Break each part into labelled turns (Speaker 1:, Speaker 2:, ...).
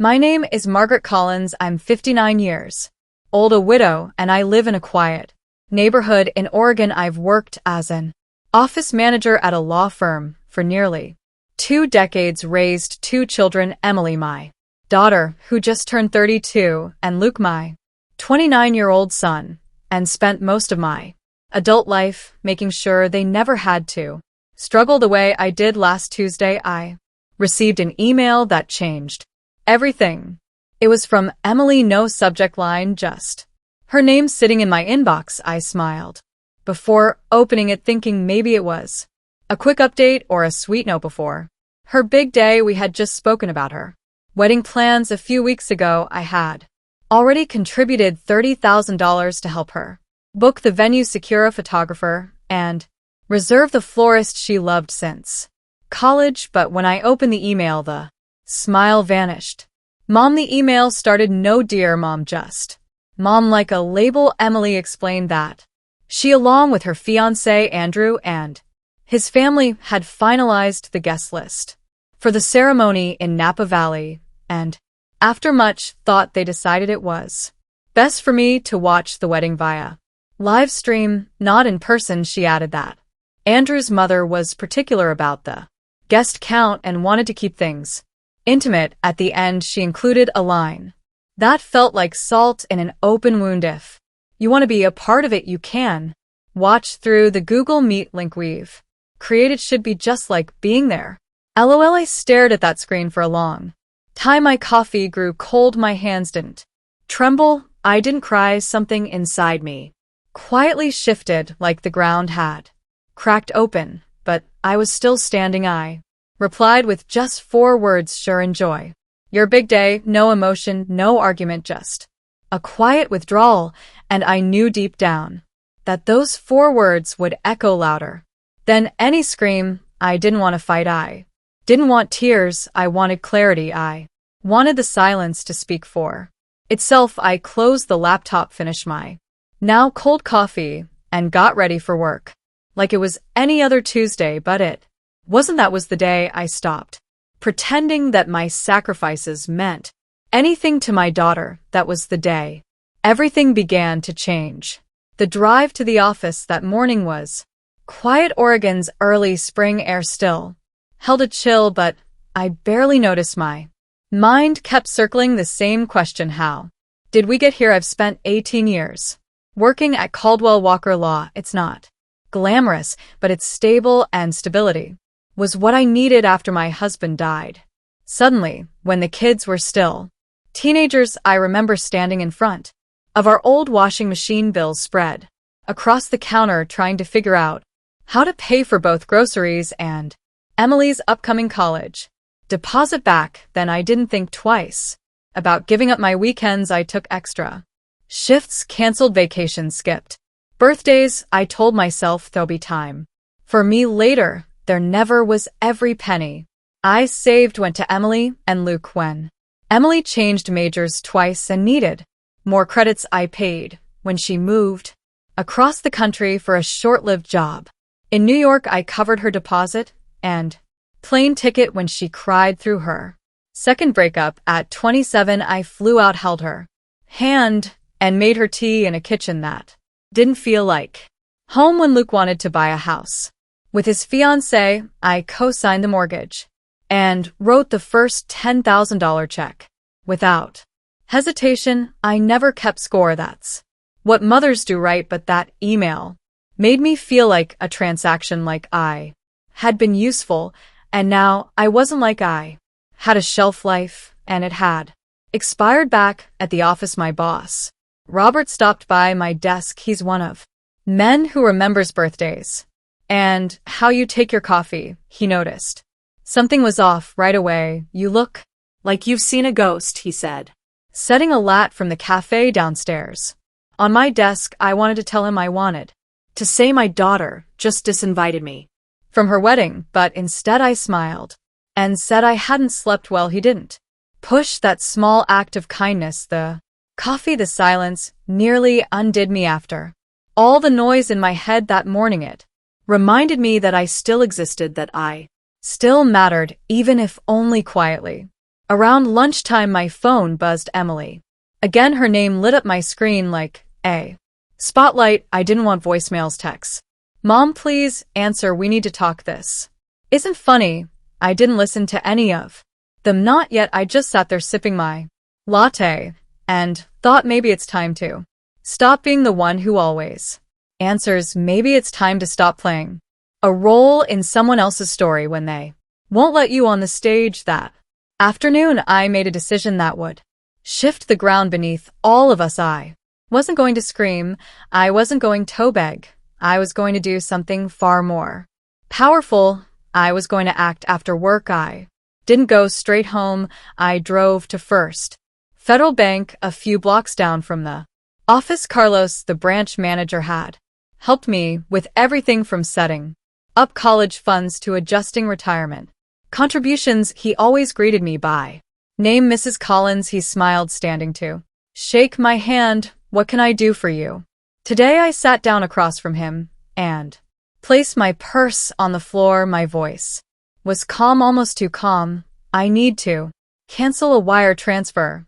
Speaker 1: My name is Margaret Collins. I'm 59 years old, a widow, and I live in a quiet neighborhood in Oregon. I've worked as an office manager at a law firm for nearly 2 decades, raised 2 children, Emily, my daughter, who just turned 32, and Luke, my 29-year-old son, and spent most of my adult life making sure they never had to struggle the way I did. Last Tuesday, I received an email that changed everything. It was from Emily, no subject line, just her name sitting in my inbox. I smiled before opening it, thinking maybe it was a quick update or a sweet note before her big day. We had just spoken about her wedding plans a few weeks ago. I had already contributed $30,000 to help her book the venue, secure a photographer, and reserve the florist she loved since college. But when I opened the email, the smile vanished. Mom, the email started, "No dear Mom, just Mom," like a label. Emily explained that she, along with her fiancé Andrew and his family, had finalized the guest list for the ceremony in Napa Valley, and after much thought they decided it was best for me to watch the wedding via live stream, not in person. She added that Andrew's mother was particular about the guest count and wanted to keep things intimate. At the end, she included a line that felt like salt in an open wound. "If you want to be a part of it, you can watch through the Google Meet link we've created. Should be just like being there." LOL. I stared at that screen for a long time. My coffee grew cold. My hands didn't tremble. I didn't cry. Something inside me quietly shifted, like the ground had cracked open, but I was still standing. I replied with just 4 words, "Sure, enjoy your big day." No emotion, no argument, just a quiet withdrawal, and I knew deep down that those 4 words would echo louder than any scream. I didn't want to fight. I didn't want tears. I wanted clarity. I wanted the silence to speak for itself. I closed the laptop, finished my now cold coffee, and got ready for work like it was any other Tuesday, but it wasn't. That was the day I stopped pretending that my sacrifices meant anything to my daughter. That was the day everything began to change. The drive to the office that morning was quiet. Oregon's early spring air still held a chill, but I barely noticed. My mind kept circling the same question: how did we get here? I've spent 18 years working at Caldwell Walker Law. It's not glamorous, but it's stable, and stability was what I needed after my husband died suddenly, when the kids were still teenagers. I remember standing in front of our old washing machine, bills spread across the counter, trying to figure out how to pay for both groceries and Emily's upcoming college deposit back then. I didn't think twice about giving up my weekends. I took extra shifts, canceled vacations, skipped birthdays. I told myself there'll be time for me later. There never was. Every penny I saved went to Emily and Luke. When Emily changed majors twice and needed more credits, I paid. When she moved across the country for a short-lived job in New York, I covered her deposit and plane ticket. When she cried through her second breakup at 27, I flew out, held her hand, and made her tea in a kitchen that didn't feel like home. When Luke wanted to buy a house with his fiancée, I co-signed the mortgage and wrote the first $10,000 check without hesitation. I never kept score. That's what mothers do, right? But that email made me feel like a transaction, like I had been useful, and now I wasn't, like I had a shelf life, and it had expired. Back at the office, my boss, Robert, stopped by my desk. He's one of men who remembers birthdays and how you take your coffee. He noticed something was off right away. "You look like you've seen a ghost," he said, setting a lat from the cafe downstairs on my desk. I wanted to tell him I wanted to say my daughter just disinvited me from her wedding, but instead I smiled and said I hadn't slept well. He didn't push that small act of kindness. The coffee, the silence, nearly undid me. After all the noise in my head that morning, it reminded me that I still existed, that I still mattered, even if only quietly. Around lunchtime my phone buzzed Emily. Again her name lit up my screen like a spotlight. I didn't want voicemails, texts. Mom, please answer, we need to talk, this isn't funny. I didn't listen to any of them, not yet. I just sat there sipping my latte and thought maybe it's time to stop being the one who always answers. Maybe it's time to stop playing a role in someone else's story when they won't let you on the stage. That afternoon, I made a decision that would shift the ground beneath all of us. I wasn't going to scream. I wasn't going to beg. I was going to do something far more powerful. I was going to act after work. I didn't go straight home. I drove to First Federal Bank, a few blocks down from the office. Carlos, the branch manager, had helped me with everything from setting up college funds to adjusting retirement contributions. He always greeted me by name. Mrs. Collins, he smiled, standing to shake my hand. What can I do for you today? I sat down across from him and placed my purse on the floor. My voice was calm, almost too calm. I need to cancel a wire transfer,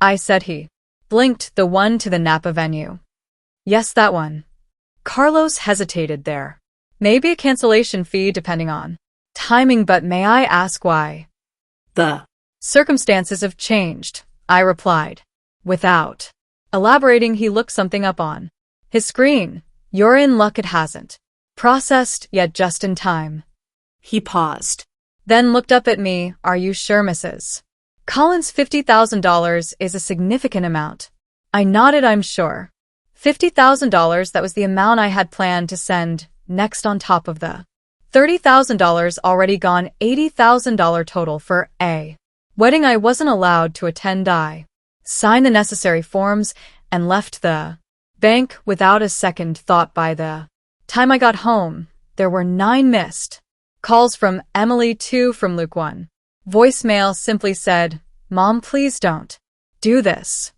Speaker 1: I said. He blinked. The one to the Napa venue? Yes, that one. Carlos hesitated. There may be a cancellation fee depending on timing, but may I ask why? The circumstances have changed, I replied. Without elaborating, he looked something up on his screen. You're in luck, it hasn't processed yet, just in time. He paused, then looked up at me. Are you sure, Mrs. Collins? $50,000 is a significant amount. I nodded. I'm sure. $50,000, that was the amount I had planned to send next, on top of the $30,000 already gone. $80,000 total for a wedding I wasn't allowed to attend. I signed the necessary forms and left the bank without a second thought. By the time I got home, there were 9 missed calls from Emily, 2 from Luke. 1 voicemail simply said, Mom, please don't do this.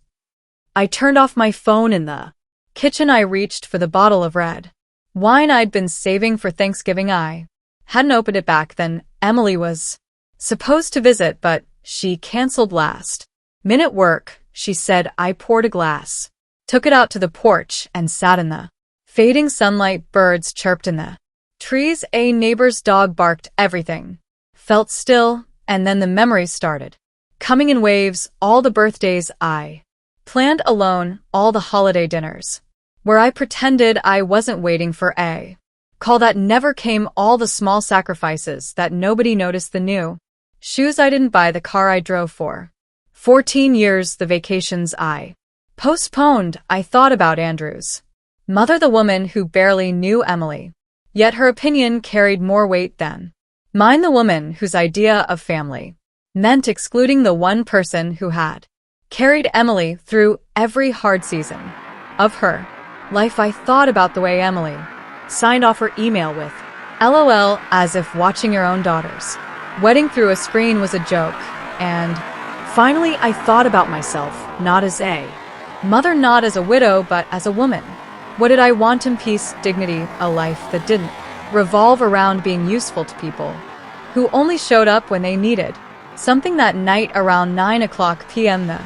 Speaker 1: I turned off my phone. In the kitchen, I reached for the bottle of red wine I'd been saving for Thanksgiving. I hadn't opened it back then. Emily was supposed to visit, but she canceled last minute work, she said. I poured a glass, took it out to the porch, and sat in the fading sunlight. Birds chirped in the trees. A neighbor's dog barked. Everything felt still, and then the memories started coming in waves. All the birthdays I planned alone, all the holiday dinners where I pretended I wasn't waiting for a call that never came, all the small sacrifices that nobody noticed, the new shoes I didn't buy, the car I drove for 14 years, the vacations I postponed. I thought about Andrew's mother, the woman who barely knew Emily, yet her opinion carried more weight than mine, the woman whose idea of family meant excluding the one person who had carried Emily through every hard season of her life. I thought about the way Emily signed off her email with LOL, as if watching your own daughter's wedding through a screen was a joke. And finally, I thought about myself, not as a mother, not as a widow, but as a woman. What did I want? In peace, dignity, a life that didn't revolve around being useful to people who only showed up when they needed something. That night around 9 p.m. the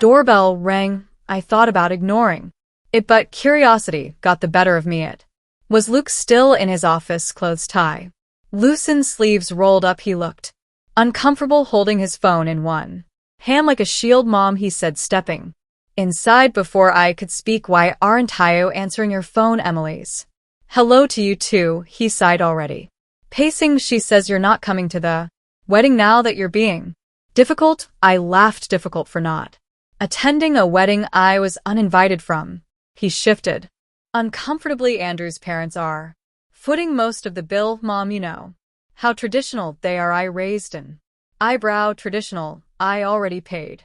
Speaker 1: doorbell rang. I thought about ignoring it, but curiosity got the better of me. It was Luke, still in his office clothes, tie loosened, sleeves rolled up. He looked uncomfortable, holding his phone in one hand like a shield. Mom, he said, stepping inside. Before I could speak, why aren't you answering your phone? Emily's hello to you too, he sighed. Already pacing. She says you're not coming to the wedding now that you're being difficult. I laughed. Difficult for not attending a wedding I was uninvited from? He shifted uncomfortably. Andrew's parents are footing most of the bill. Mom, you know how traditional they are. I raised an eyebrow. Traditional? I already paid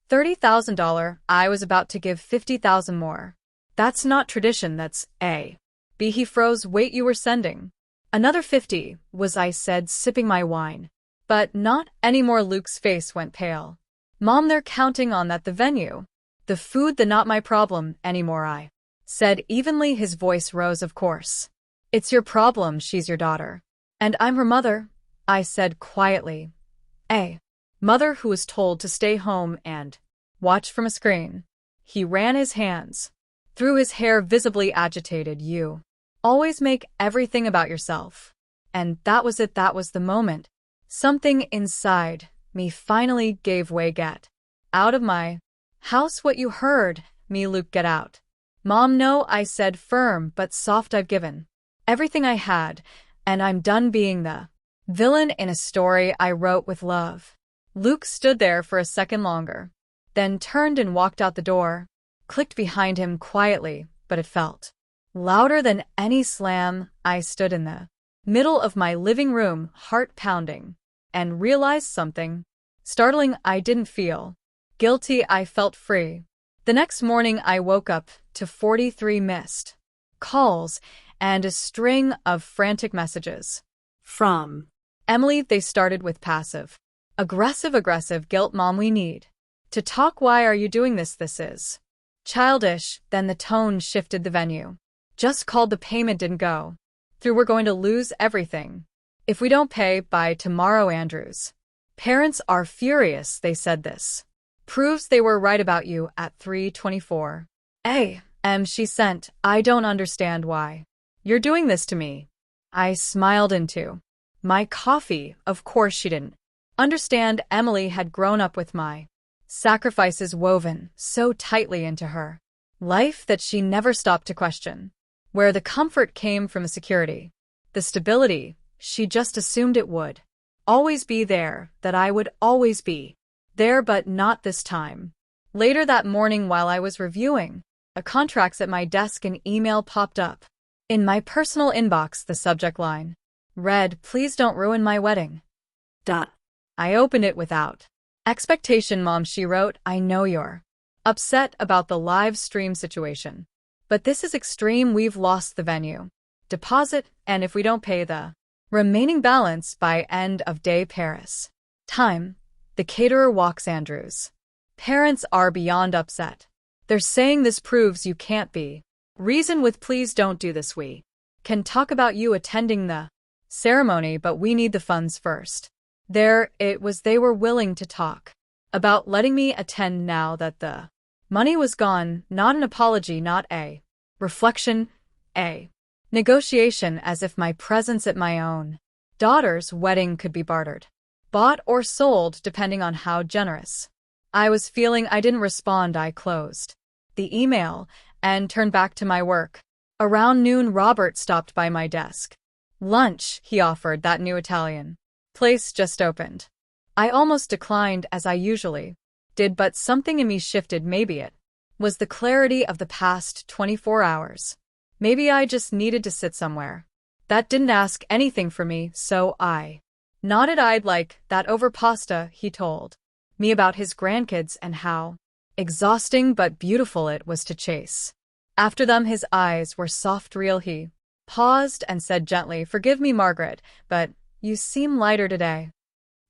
Speaker 1: $30,000. I was about to give $50,000 more. That's not tradition, that's a B. He froze. Wait, you were sending another 50, was I said, sipping my wine. But not anymore. Luke's face went pale. Mom, they're counting on that. The venue, the food, the not my problem anymore, I said evenly. His voice rose. Of course it's your problem. She's your daughter, and I'm her mother, I said quietly. Mother who was told to stay home and watch from a screen. He ran his hands through his hair, visibly agitated. You always make everything about yourself. And that was it. That was the moment. Something inside me finally gave way. Get out of my house. What you heard me, Luke. Get out. Mom, no, I said, firm but soft. I've given everything I had, and I'm done being the villain in a story I wrote with love. Luke stood there for a second longer, then turned and walked out the door, clicked behind him quietly, but it felt louder than any slam. I stood in the middle of my living room, heart pounding, and realized something startling. I didn't feel guilty. I felt free. The next morning I woke up to 43 missed calls and a string of frantic messages from Emily. They started with passive aggressive guilt. Mom, we need to talk. Why are you doing this? This is childish. Then the tone shifted. The venue just called. The payment didn't go through. We're going to lose everything if we don't pay by tomorrow. Andrew's parents are furious. They said this proves they were right about you at 3:24 a.m. She sent, I don't understand why you're doing this to me. I smiled into my coffee. Of course she didn't understand. Emily had grown up with my sacrifices woven so tightly into her life that she never stopped to question where the comfort came from. The security, the stability. She just assumed it would always be there, that I would always be there, but not this time. Later that morning, while I was reviewing contracts at my desk, an email popped up in my personal inbox. The subject line read, please don't ruin my wedding. I opened it without expectation. Mom, she wrote, I know you're upset about the live stream situation, but this is extreme. We've lost the venue deposit, and if we don't pay the remaining balance by end of day Paris time, the caterer walks. Andrew's parents are beyond upset. They're saying this proves you can't be reasoned with. Please don't do this. We can talk about you attending the ceremony, but we need the funds first. There it was. They were willing to talk about letting me attend now that the money was gone. Not an apology, not a reflection, a negotiation, as if my presence at my own daughter's wedding could be bartered, bought or sold, depending on how generous I was feeling. I didn't respond. I closed the email and turned back to my work. Around noon, Robert stopped by my desk. Lunch, he offered. That new Italian place just opened. I almost declined, as I usually did, but something in me shifted. Maybe it was the clarity of the past 24 hours. Maybe I just needed to sit somewhere that didn't ask anything from me, so I nodded. I'd like that over pasta. He told me about his grandkids and how exhausting but beautiful it was to chase after them. His eyes were soft, real. He paused and said gently, forgive me, Margaret, but you seem lighter today.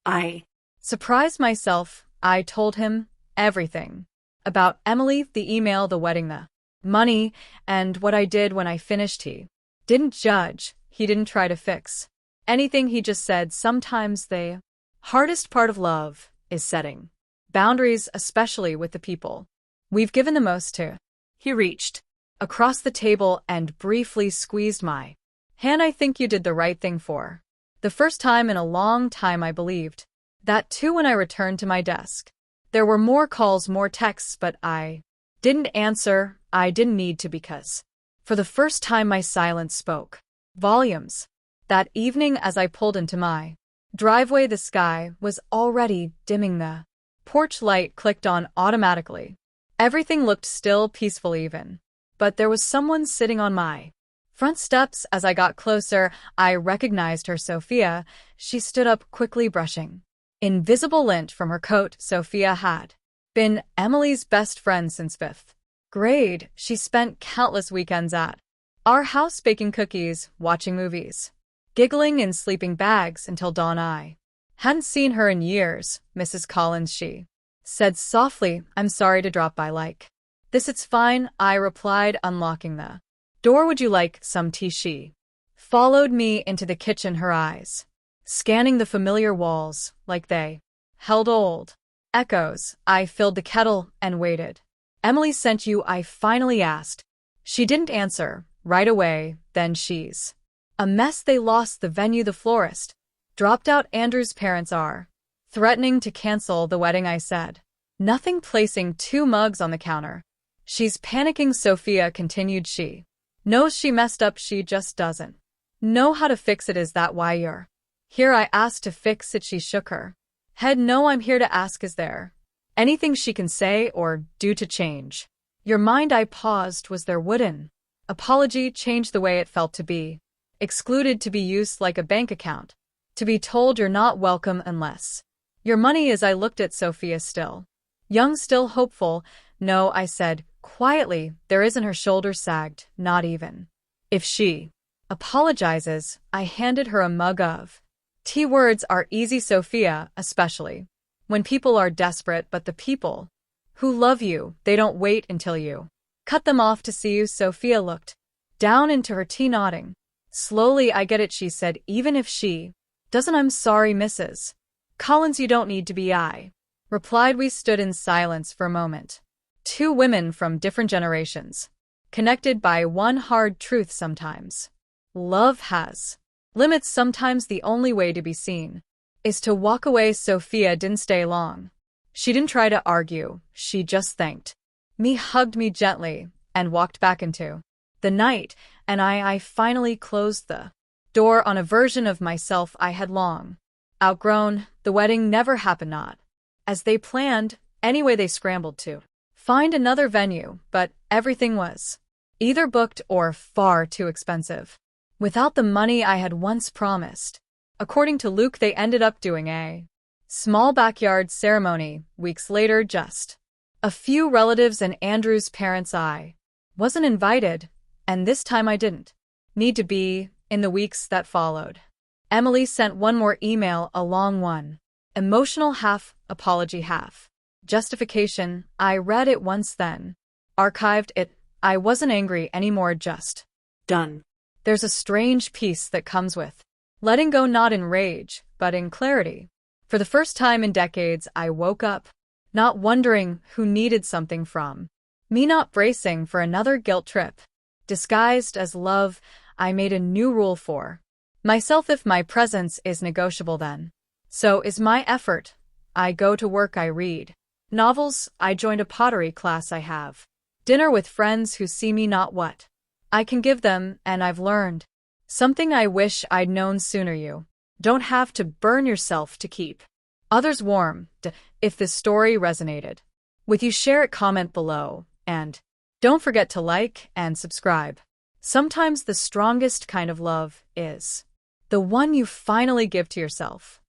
Speaker 1: I surprised myself. I told him everything about Emily, the email, the wedding, the money, and what I did when I finished. He didn't judge. He didn't try to fix anything. He just said, sometimes the hardest part of love is setting boundaries, especially with the people we've given the most to. He reached across the table and briefly squeezed my hand. I think you did the right thing for the first time in a long time. I believed that too. When I returned to my desk, there were more calls, more texts, but I didn't answer. I didn't need to, because for the first time my silence spoke volumes. That evening, as I pulled into my driveway, the sky was already dimming. The porch light clicked on automatically. Everything looked still, peaceful even. But there was someone sitting on my front steps. As I got closer, I recognized her. Sophia. She stood up quickly, brushing invisible lint from her coat. Sophia had been Emily's best friend since 5th grade. She spent countless weekends at our house, baking cookies, watching movies, giggling in sleeping bags until dawn. I hadn't seen her in years. Mrs. Collins, she said softly, I'm sorry to drop by like this. It's fine, I replied, unlocking the door. Would you like some tea? She followed me into the kitchen, her eyes scanning the familiar walls like they held old. Echoes. I filled the kettle and waited. Emily sent you, I finally asked. She didn't answer right away, then she's a mess. They lost the venue. The florist dropped out. Andrew's parents are threatening to cancel the wedding. I said nothing, placing 2 mugs on the counter. She's panicking, Sophia continued. She knows she messed up, she just doesn't know how to fix it. Is that why you're here? I asked. To fix it. She shook her head. No, I'm here to ask, is there anything she can say or do to change your mind? I paused. Was there wooden apology change the way it felt to be excluded, to be used like a bank account, to be told you're not welcome unless your money is? I looked at Sophia, still young, still hopeful. No, I said quietly. There isn't. Her shoulders sagged. Not even if she apologizes. I handed her a mug of tea. Words are easy, Sophia, especially when people are desperate, but the people who love you, they don't wait until you cut them off to see you. Sophia looked down into her tea, nodding slowly. I get it, she said, even if she doesn't. I'm sorry, Mrs. Collins, you don't need to be. I replied. We stood in silence for a moment. 2 women from different generations, connected by one hard truth: sometimes love has limits. Sometimes the only way to be seen is to walk away. Sophia didn't stay long. She didn't try to argue. She just thanked me, hugged me gently, and walked back into the night. And I finally closed the door on a version of myself I had long outgrown. The wedding never happened, not as they planned. Anyway, they scrambled to find another venue, but everything was either booked or far too expensive. Without the money I had once promised. According to Luke, they ended up doing a small backyard ceremony. Weeks later, just a few relatives and Andrew's parents. I wasn't invited, and this time I didn't need to be. In the weeks that followed, Emily sent one more email, a long one. Emotional, half apology, half justification. I read it once, then archived it. I wasn't angry anymore, just done. There's a strange peace that comes with letting go, not in rage, but in clarity. For the first time in decades, I woke up not wondering who needed something from me, not bracing for another guilt trip disguised as love. I made a new rule for myself: if my presence is negotiable, then so is my effort. I go to work, I read novels, I joined a pottery class, I have dinner with friends who see me not what I can give them, and I've learned something I wish I'd known sooner: you don't have to burn yourself to keep others warm. If this story resonated with you, share it, comment below, and don't forget to like and subscribe. Sometimes the strongest kind of love is the one you finally give to yourself.